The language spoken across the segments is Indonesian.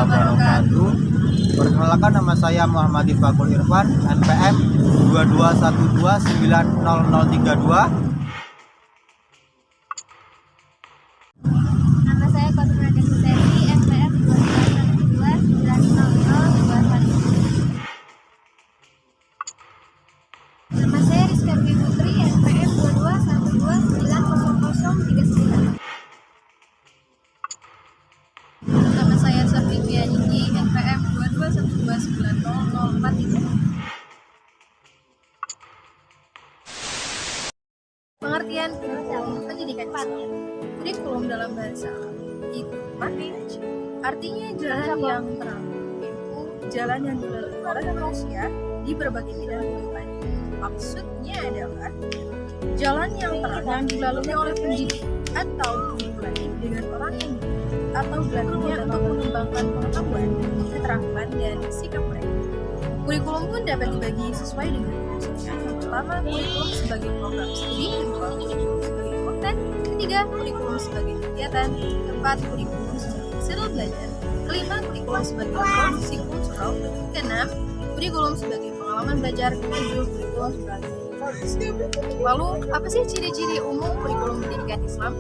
wabarakatuh. Perkenalkan, nama saya Muhammad Ifakul Irfan, NPM 2212900032. Nama saya Fatimah Desuteri, NPM 2212900021. Nama saya Rizka Dwi Putri, NPM 2212900039. Nama saya Safri Pianiji, NPM 22129004. Pengertian kurikulum pendidikan Islam. Kurikulum dalam bahasa Arab itu manhaj, artinya jalan yang terang, yaitu jalan yang dilalui oleh manusia di berbagai bidang kehidupan. Maksudnya adalah jalan yang terang yang dilalui oleh pendidik atau guru pendidik dengan orang yang dididik atau belajarnya untuk mengembangkan pengetahuan, keterampilan, dan sikap mereka. Kurikulum pun dapat dibagi sesuai dengan fungsinya. Yang pertama, kurikulum sebagai program studi; kedua, kurikulum sebagai konten; ketiga, kurikulum sebagai kegiatan; keempat, kurikulum sebagai hasil belajar; kelima, kurikulum sebagai produksi kultural; keenam, kurikulum sebagai pengalaman belajar; ketujuh, kurikulum sebagai produksi. Lalu, apa sih ciri-ciri umum kurikulum pendidikan Islam?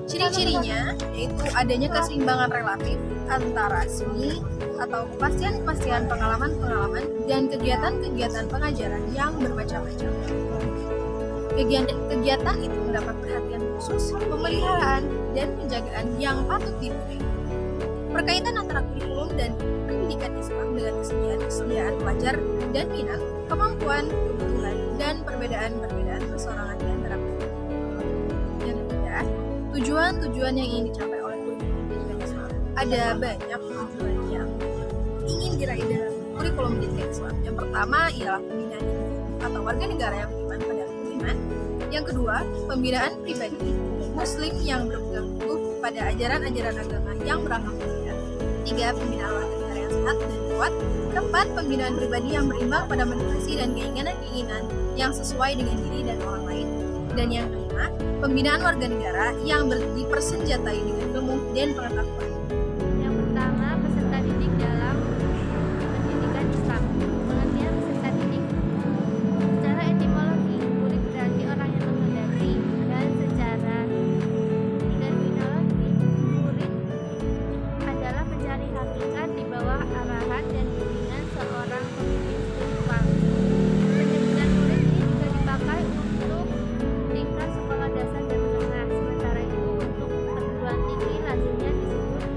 Ciri-cirinya yaitu adanya keseimbangan relatif antara seni atau kepastian-kepastian pengalaman-pengalaman dan kegiatan-kegiatan pengajaran yang bermacam-macam. Kegiatan itu mendapat perhatian khusus, pemeliharaan, dan penjagaan yang patut diberi. Perkaitan antara kurikulum dan pendidikan Islam dengan kesediaan pelajar dan minat, kemampuan, kebutuhan, dan perbedaan-perbedaan persoarangan di antara mereka. Yang ketiga, tujuan-tujuan yang ingin dicapai oleh kurikulum pendidikan Islam. Ada banyak tujuan yang ingin diraih dalam kurikulum pendidikan Islam. Yang pertama ialah pembinaan atau warga negara yang beriman pada rukun iman. Yang kedua, pembinaan pribadi Muslim yang berpegang teguh pada ajaran-ajaran agama yang berakhlak mulia. Tiga, pembinaan warga negara yang sehat dan kuat. Keempat, pembinaan pribadi yang berimbang pada motivasi dan keinginan-keinginan yang sesuai dengan diri dan orang lain. Dan yang kelima, pembinaan warga negara yang dipersenjatai dengan ilmu dan pengetahuan. Yang pertama, peserta didik dalam pendidikan Islam. Pengertian peserta didik. Secara etimologi, murid berarti orang yang menghendaki, dan secara terminologi, murid adalah pencari hakikat di bawah arahan dan bimbingan seorang pemimpin spiritual. Penyebutan murid ini juga dipakai untuk tingkat sekolah dasar dan menengah. Sementara itu, untuk perguruan tinggi lazimnya disebut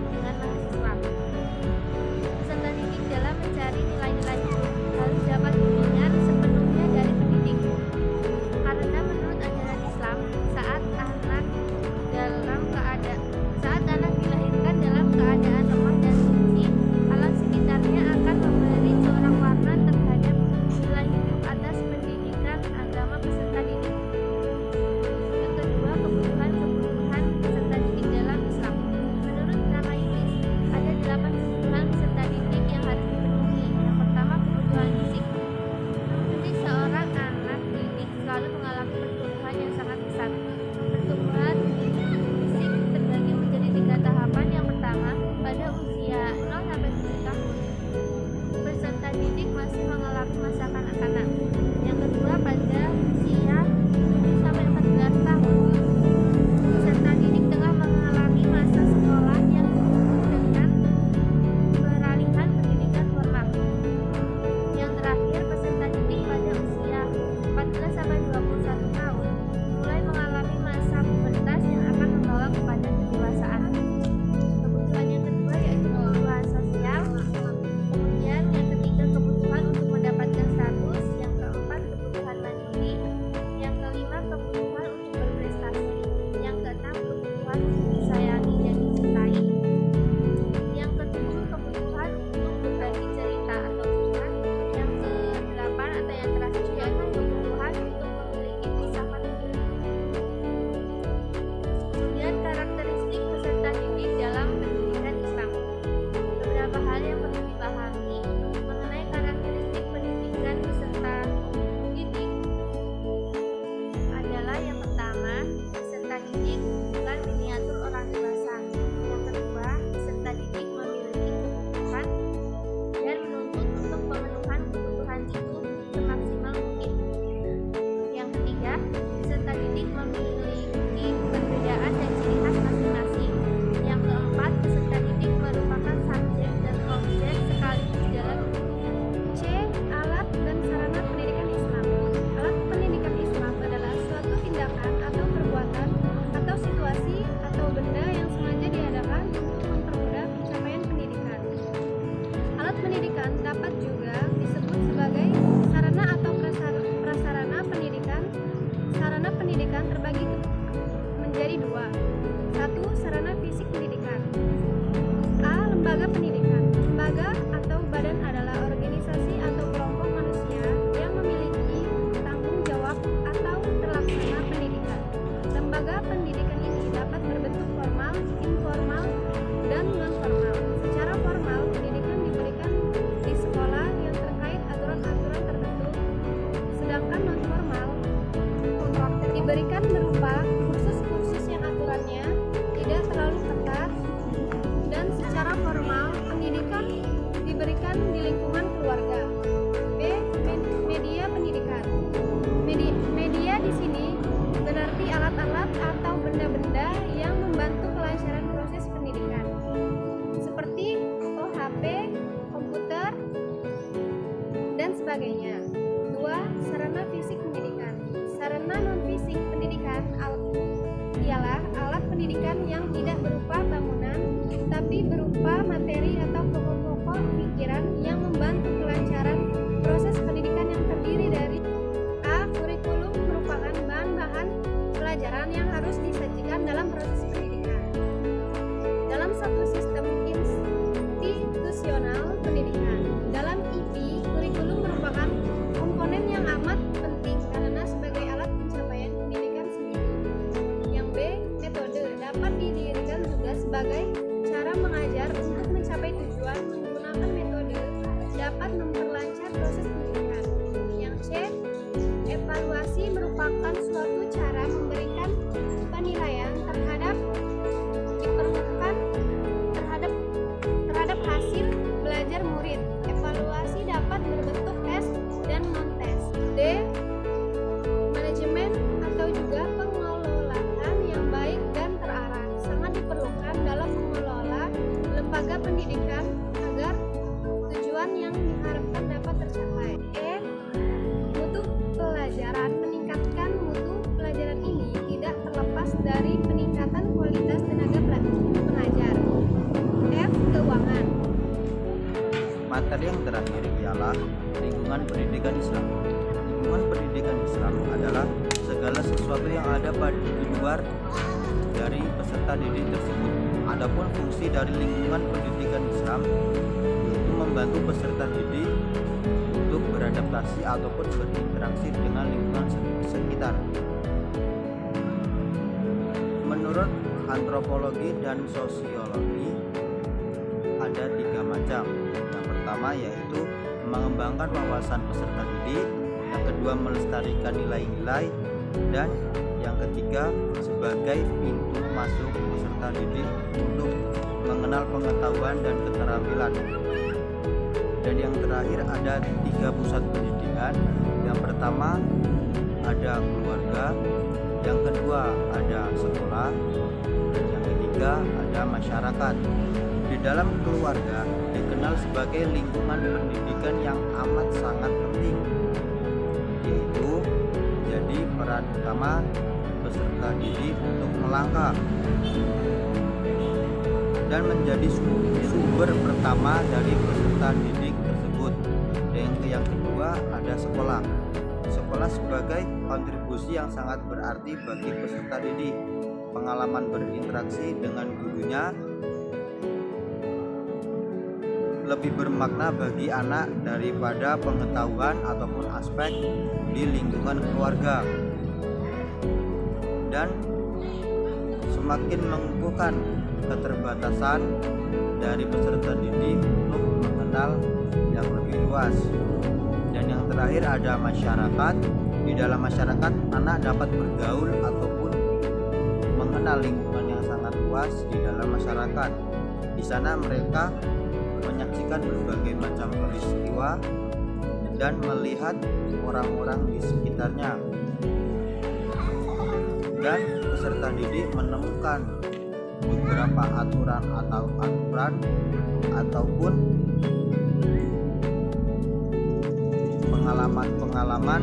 sebagainya. 2. Sarana fisik pendidikan. Sarana non-fisik pendidikan ialah alat pendidikan yang tidak berupa bangunan, tapi berupa materi atau pokok-pokok pikiran yang membantu kelancaran proses pendidikan yang terdiri dari A. Kurikulum merupakan bahan-bahan pelajaran yang harus disajikan dalam proses pendidikan. Dalam satu sistem institusional pendidikan, dalam IP, kurikulum merupakan komponen yang amat penting karena sebagai alat pencapaian pendidikan sendiri. Yang B. Metode dapat didirikan juga sebagai cara mengajar untuk mencapai tujuan. Menggunakan metode dapat memperlancar proses pendidikan. Yang C. Evaluasi merupakan suatu cara memberikan penilaian terhadap diperlukan terhadap hasil belajar murid. Evaluasi dapat berbentuk tes dan non-tes. D. Manajemen atau juga pengelolaan yang baik dan terarah sangat diperlukan dalam mengelola lembaga pendidikan agar tujuan yang diharapkan dapat tercapai. E. Mutu pelajaran. Meningkatkan mutu pelajaran ini tidak terlepas dari peningkatan kualitas tenaga pengajar. F. Keuangan. Materi yang terakhir ialah lingkungan pendidikan Islam. Lingkungan pendidikan Islam adalah segala sesuatu yang ada di luar dari peserta didik tersebut. Adapun fungsi dari lingkungan pendidikan Islam yaitu membantu peserta didik untuk beradaptasi ataupun berinteraksi dengan lingkungan sekitar. Menurut antropologi dan sosiologi ada 3 macam. Yang pertama yaitu mengembangkan wawasan peserta didik, yang kedua melestarikan nilai-nilai, dan yang ketiga sebagai pintu masuk peserta didik untuk mengenal pengetahuan dan keterampilan. Dan yang terakhir ada 3 pusat pendidikan. Yang pertama ada keluarga, yang kedua ada sekolah, dan yang ketiga ada masyarakat. Di dalam keluarga dikenal sebagai lingkungan pendidikan yang amat sangat penting, yaitu jadi peran utama peserta didik untuk melangkah dan menjadi sumber pertama dari peserta didik tersebut. Dan yang kedua ada sekolah. Sekolah sebagai kontribusi yang sangat berarti bagi peserta didik. Pengalaman berinteraksi dengan gurunya lebih bermakna bagi anak daripada pengetahuan ataupun aspek di lingkungan keluarga, dan semakin mengukuhkan keterbatasan dari peserta didik untuk mengenal yang lebih luas. Dan yang terakhir ada masyarakat. Di dalam masyarakat anak dapat bergaul ataupun mengenal lingkungan yang sangat luas di dalam masyarakat. Di sana mereka menyaksikan berbagai macam peristiwa dan melihat orang-orang di sekitarnya. Dan peserta didik menemukan beberapa aturan ataupun pengalaman-pengalaman